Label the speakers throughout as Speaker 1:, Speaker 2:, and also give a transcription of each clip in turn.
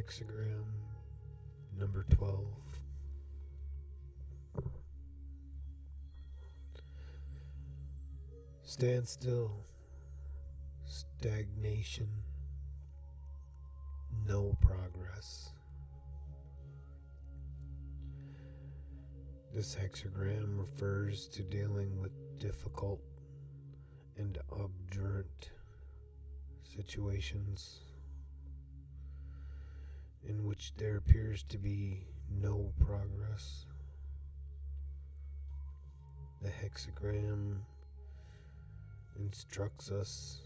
Speaker 1: Hexagram number 12. Stand still. Stagnation. No progress. This hexagram refers to dealing with difficult and obdurate situations in which there appears to be no progress. The hexagram instructs us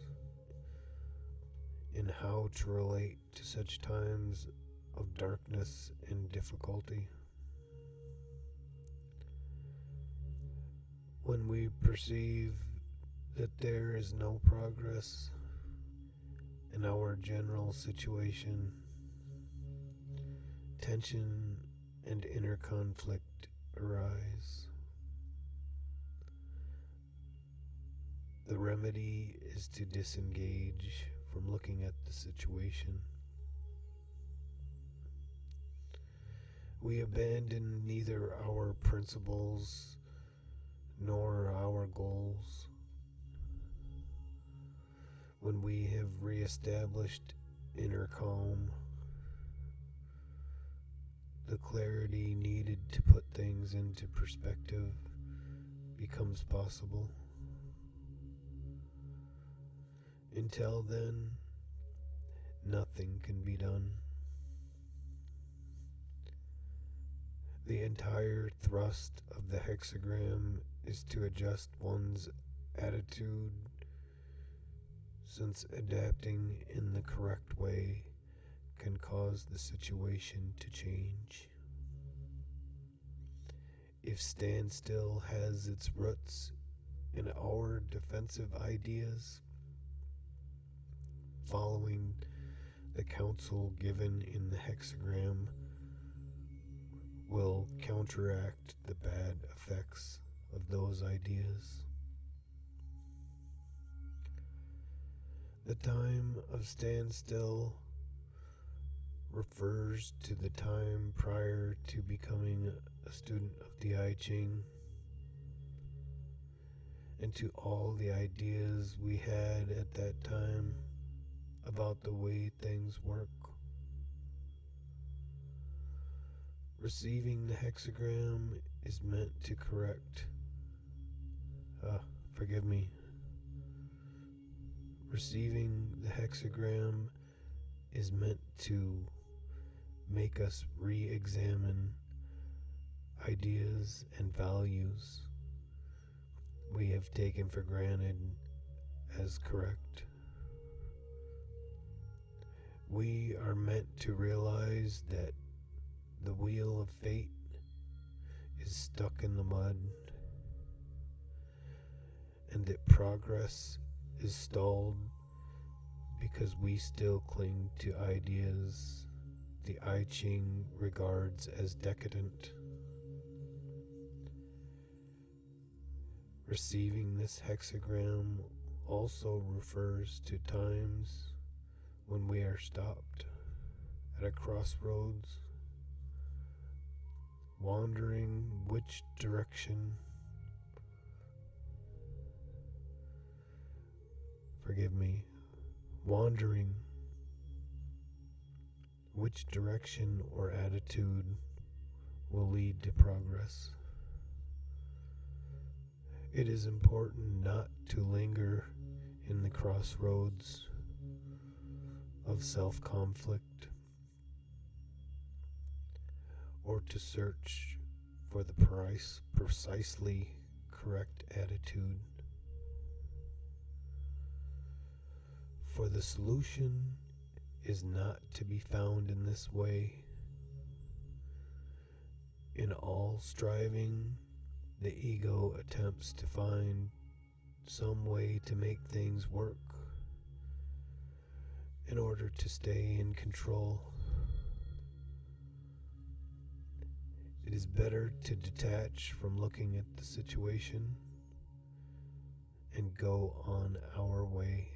Speaker 1: in how to relate to such times of darkness and difficulty. When we perceive that there is no progress in our general situation, tension and inner conflict arise. The remedy is to disengage from looking at the situation. We abandon neither our principles nor our goals. When we have reestablished inner calm, the clarity needed to put things into perspective becomes possible. Until then, nothing can be done. The entire thrust of the hexagram is to adjust one's attitude, since adapting in the correct way can cause the situation to change. If standstill has its roots in our defensive ideas, following the counsel given in the hexagram will counteract the bad effects of those ideas. The time of standstill refers to the time prior to becoming a student of the I Ching, and to all the ideas we had at that time about the way things work. Receiving the hexagram is meant to correct. Receiving the hexagram is meant to make us re-examine ideas and values we have taken for granted as correct. We are meant to realize that the wheel of fate is stuck in the mud, and that progress is stalled because we still cling to ideas the I Ching regards as decadent. Receiving this hexagram also refers to times when we are stopped at a crossroads, wandering which direction or attitude will lead to progress. It is important not to linger in the crossroads of self-conflict, or to search for the precisely correct attitude. For the solution is not to be found in this way. In all striving, the ego attempts to find some way to make things work in order to stay in control. It is better to detach from looking at the situation and go on our way.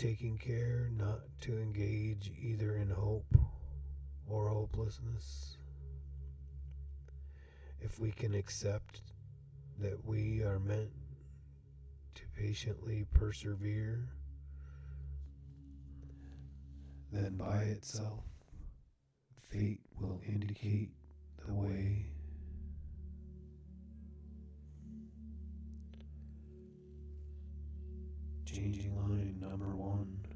Speaker 1: taking care not to engage either in hope or hopelessness. If we can accept that we are meant to patiently persevere, then by itself, fate will indicate the way. Changing line number 1.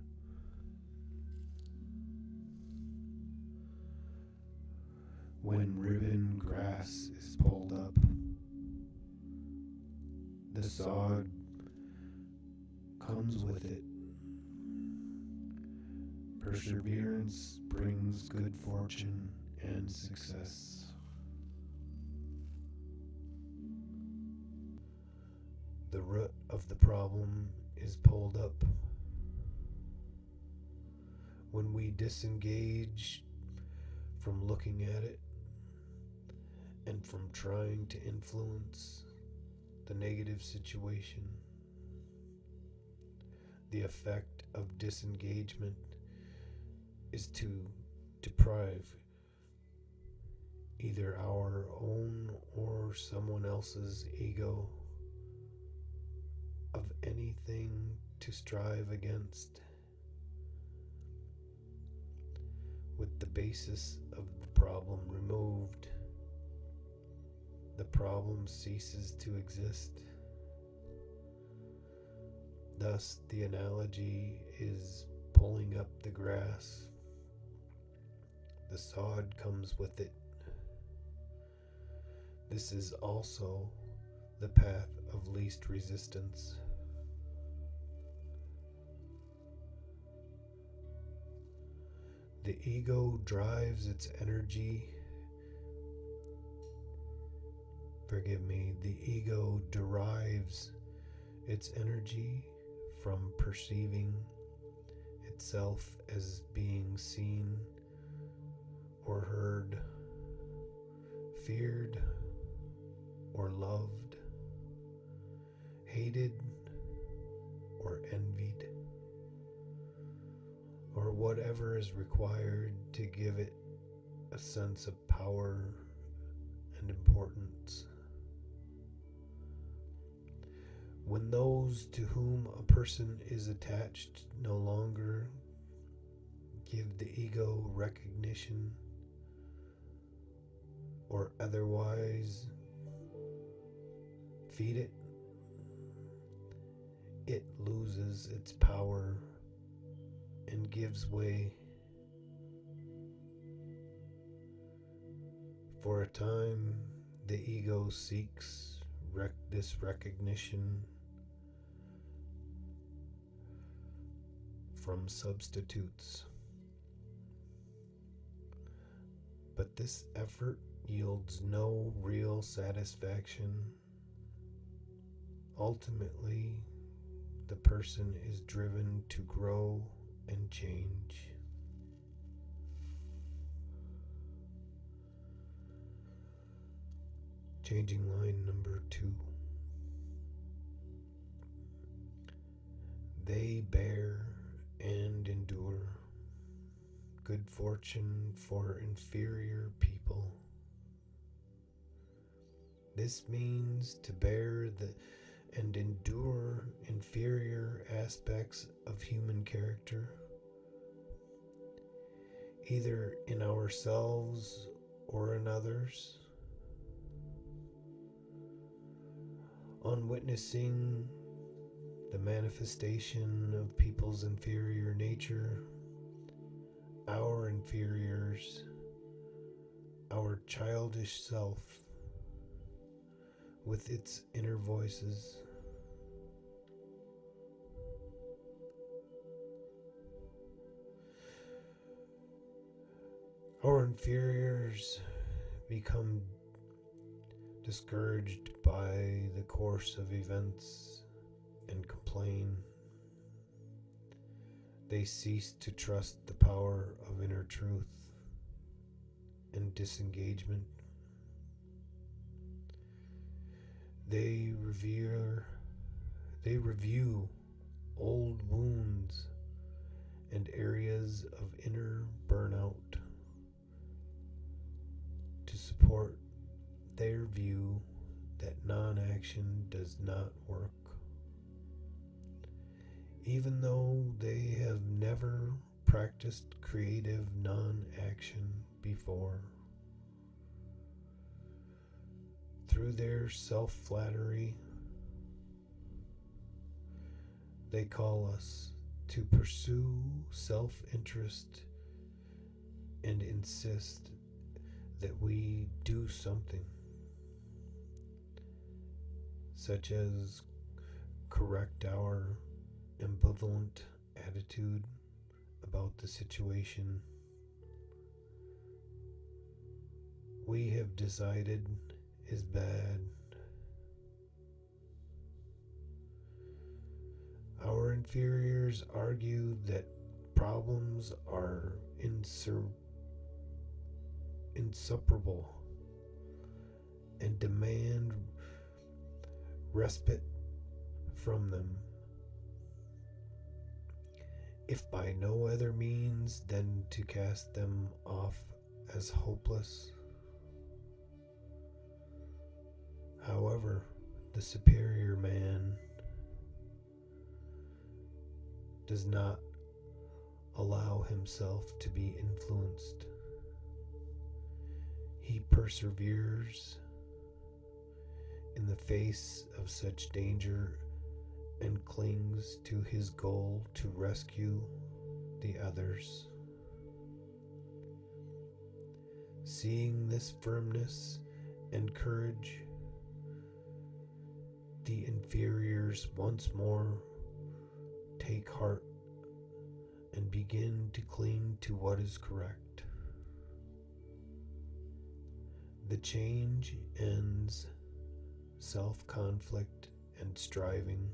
Speaker 1: When ribbon grass is pulled up, the sod comes with it. Perseverance brings good fortune and success. The root of the problem is pulled up. When we disengage from looking at it and from trying to influence the negative situation, the effect of disengagement is to deprive either our own or someone else's ego of anything to strive against. With the basis of the problem removed, the problem ceases to exist. Thus, the analogy is pulling up the grass. The sod comes with it. This is also the path of least resistance. The ego drives its energy. The ego derives its energy from perceiving itself as being seen or heard, feared or loved, hated or envied, or whatever is required to give it a sense of power and importance. When those to whom a person is attached no longer give the ego recognition or otherwise feed it, it loses its power and gives way. For a time, the ego seeks this recognition from substitutes. But this effort yields no real satisfaction. Ultimately, the person is driven to grow and change. Changing line number 2. They bear and endure good fortune for inferior people. This means to bear and endure inferior aspects of human character, either in ourselves or in others. On witnessing the manifestation of people's inferior nature, our inferiors, our childish self, with its inner voices, our inferiors become discouraged by the course of events and complain. They cease to trust the power of inner truth and disengagement. They review old wounds and areas of inner burnout to support their view that non-action does not work, even though they have never practiced creative non-action before. Through their self-flattery, they call us to pursue self-interest and insist that we do something, such as correct our ambivalent attitude about the situation we have decided is bad. Our inferiors argue that problems are insuperable and demand respite from them, if by no other means than to cast them off as hopeless. However, the superior man does not allow himself to be influenced. He perseveres in the face of such danger and clings to his goal to rescue the others. Seeing this firmness and courage, the inferiors once more take heart and begin to cling to what is correct. The change ends self-conflict and striving.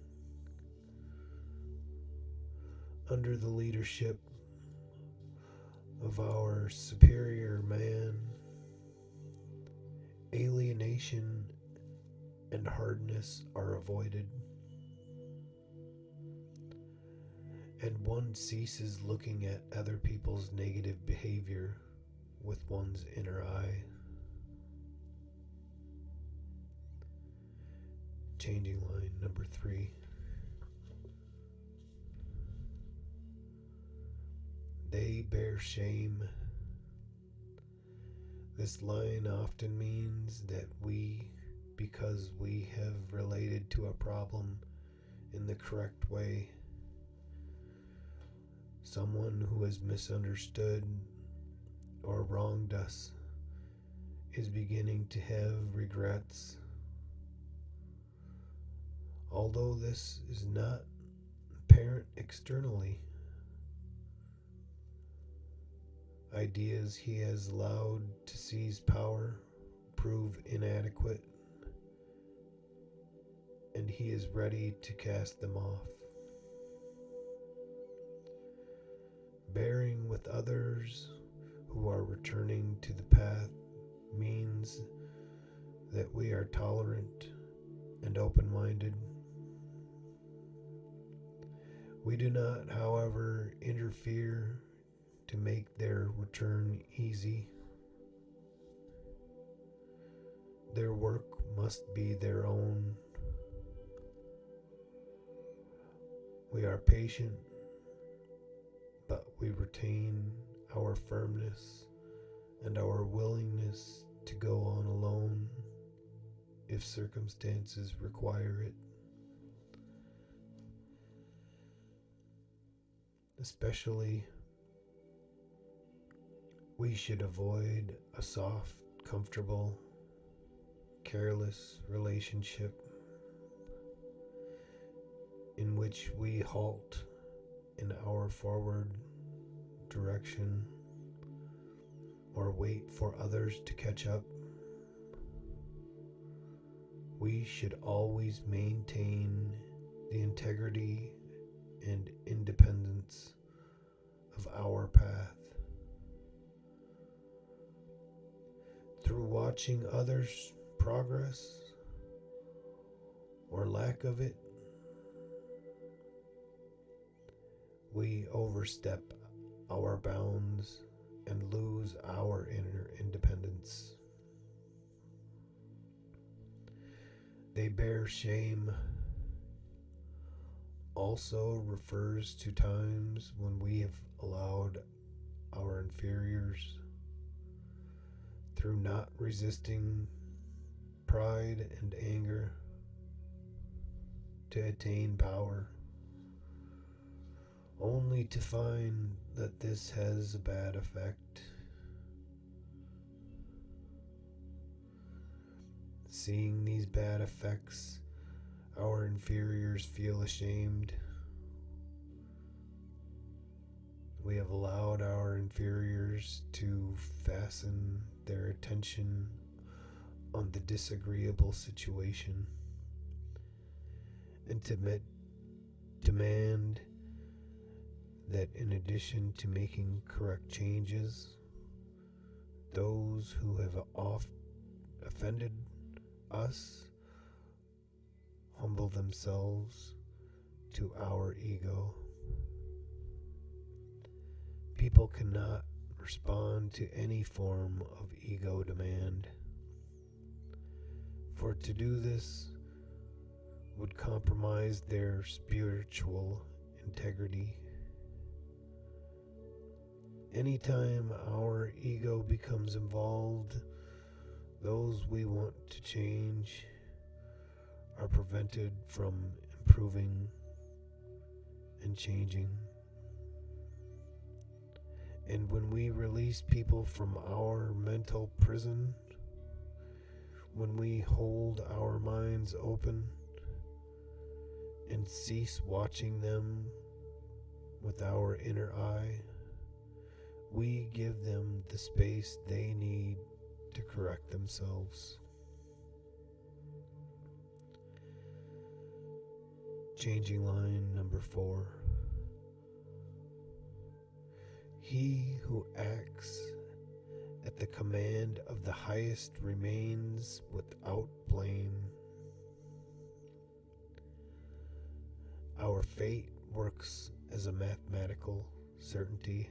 Speaker 1: Under the leadership of our superior man, alienation and hardness are avoided, and one ceases looking at other people's negative behavior with one's inner eye. Changing line number 3. They bear shame. This line often means that because we have related to a problem in the correct way, someone who has misunderstood or wronged us is beginning to have regrets. Although this is not apparent externally, ideas he has allowed to seize power prove inadequate, and he is ready to cast them off. Bearing with others who are returning to the path means that we are tolerant and open-minded. We do not, however, interfere to make their return easy. Their work must be their own. We are patient, but we retain our firmness and our willingness to go on alone if circumstances require it. Especially, we should avoid a soft, comfortable, careless relationship in which we halt in our forward direction or wait for others to catch up. We should always maintain the integrity and independence of our path. Through watching others' progress or lack of it, we overstep our bounds and lose our inner independence. They bear shame also refers to times when we have allowed our inferiors, through not resisting pride and anger, to attain power, only to find that this has a bad effect. Seeing these bad effects, our inferiors feel ashamed. We have allowed our inferiors to fasten their attention on the disagreeable situation and to demand that in addition to making correct changes, those who have oft offended us humble themselves to our ego. People cannot respond to any form of ego demand, for to do this would compromise their spiritual integrity. Anytime our ego becomes involved, those we want to change are prevented from improving and changing. And when we release people from our mental prison, when we hold our minds open and cease watching them with our inner eye, we give them the space they need to correct themselves. Changing line number 4. He who acts at the command of the highest remains without blame. Our fate works as a mathematical certainty.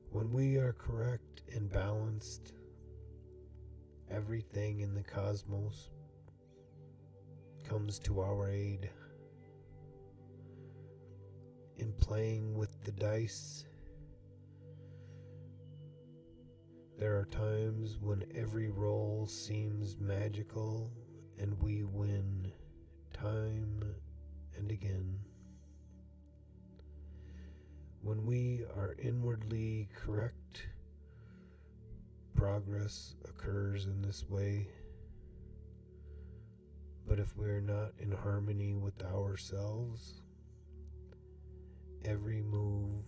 Speaker 1: When we are correct and balanced, everything in the cosmos comes to our aid. In playing with the dice, there are times when every roll seems magical and we win time and again. When we are inwardly correct, progress occurs in this way. But if we are not in harmony with ourselves, every move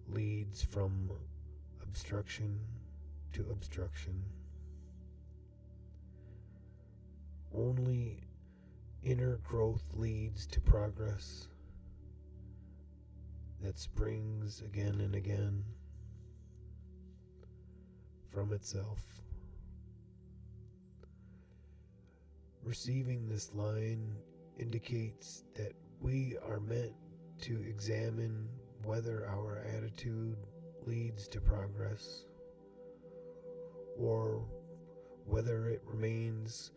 Speaker 1: leads from obstruction to obstruction. Only inner growth leads to progress that springs again and again from itself. Receiving this line indicates that we are meant to examine whether our attitude leads to progress or whether it remains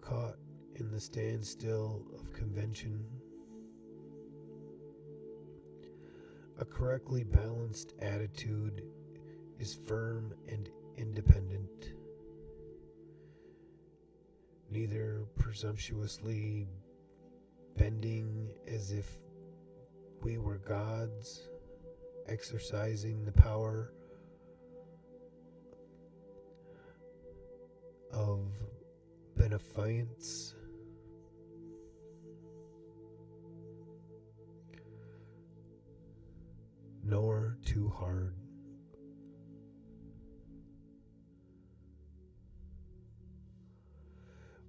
Speaker 1: caught in the standstill of convention. A correctly balanced attitude is firm and independent, neither presumptuously bending as if we were gods, exercising the power of beneficence, nor too hard.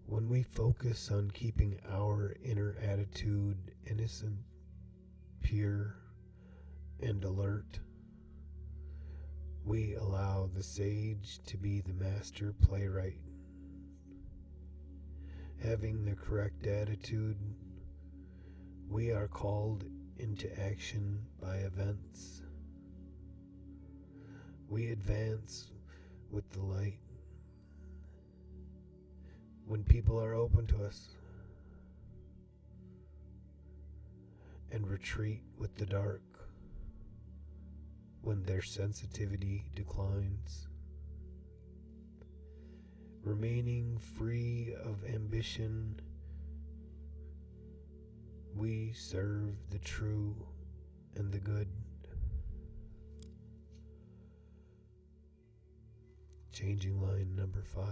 Speaker 1: When we focus on keeping our inner attitude innocent, pure, and alert, we allow the sage to be the master playwright. Having the correct attitude We are called into action by events. We advance with the light when people are open to us, and retreat with the dark when their sensitivity declines. Remaining free of ambition, we serve the true and the good. Changing line number 5.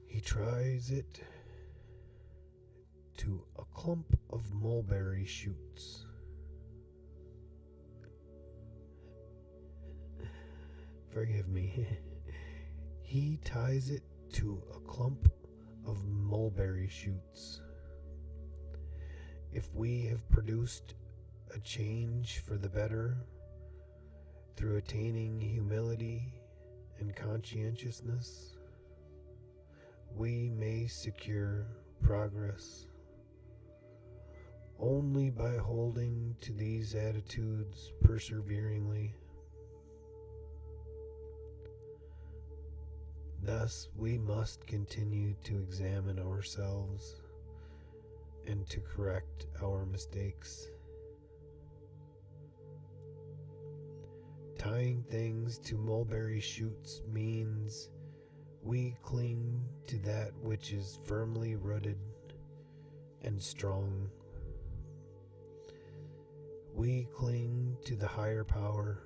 Speaker 1: He tries it to a clump of mulberry shoots. Forgive me. He ties it to a clump of mulberry shoots. If we have produced a change for the better through attaining humility and conscientiousness, we may secure progress only by holding to these attitudes perseveringly. Thus, we must continue to examine ourselves and to correct our mistakes. Tying things to mulberry shoots means we cling to that which is firmly rooted and strong. We cling to the higher power,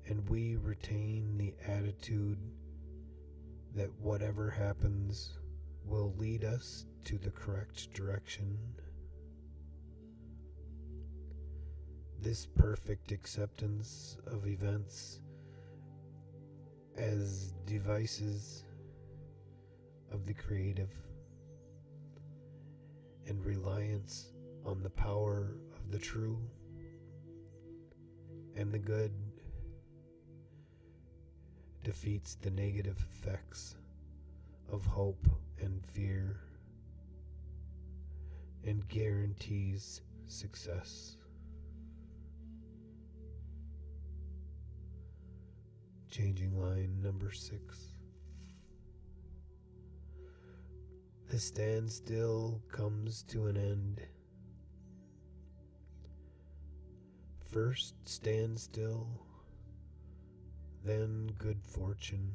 Speaker 1: and we retain the attitude that whatever happens will lead us to the correct direction. This perfect acceptance of events as devices of the creative and reliance on the power of the true and the good defeats the negative effects of hope and fear and guarantees success. Changing line number 6. The standstill comes to an end. First standstill, then good fortune.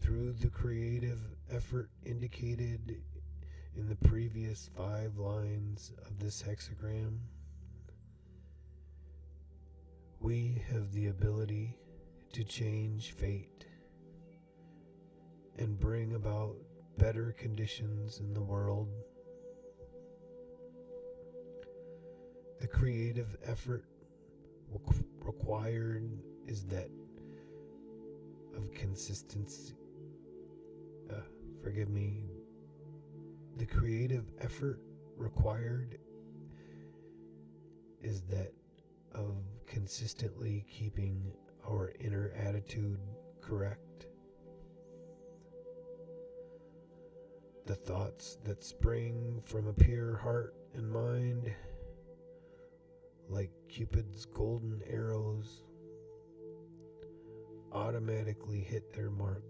Speaker 1: Through the creative effort indicated in the previous 5 lines of this hexagram, we have the ability to change fate and bring about better conditions in the world. The creative effort required is that of consistency. The creative effort required is that of consistently keeping our inner attitude correct. The thoughts that spring from a pure heart and mind, like Cupid's golden arrows, automatically hit their mark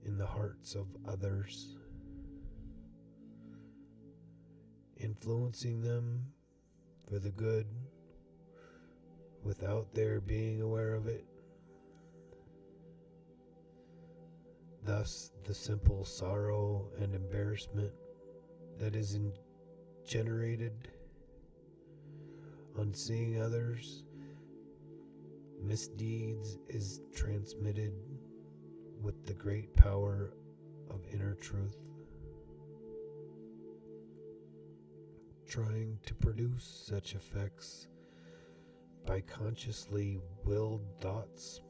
Speaker 1: in the hearts of others, influencing them for the good without their being aware of it. Thus, the simple sorrow and embarrassment that is generated on seeing others' misdeeds is transmitted with the great power of inner truth, trying to produce such effects by consciously willed thoughts,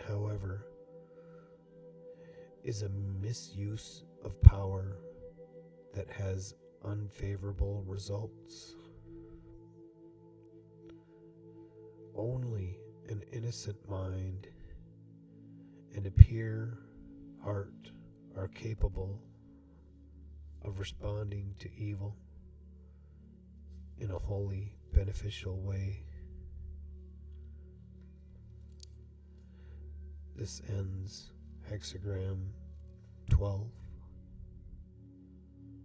Speaker 1: however, is a misuse of power that has unfavorable results. Only an innocent mind and a pure heart are capable of responding to evil in a wholly beneficial way. This ends hexagram 12.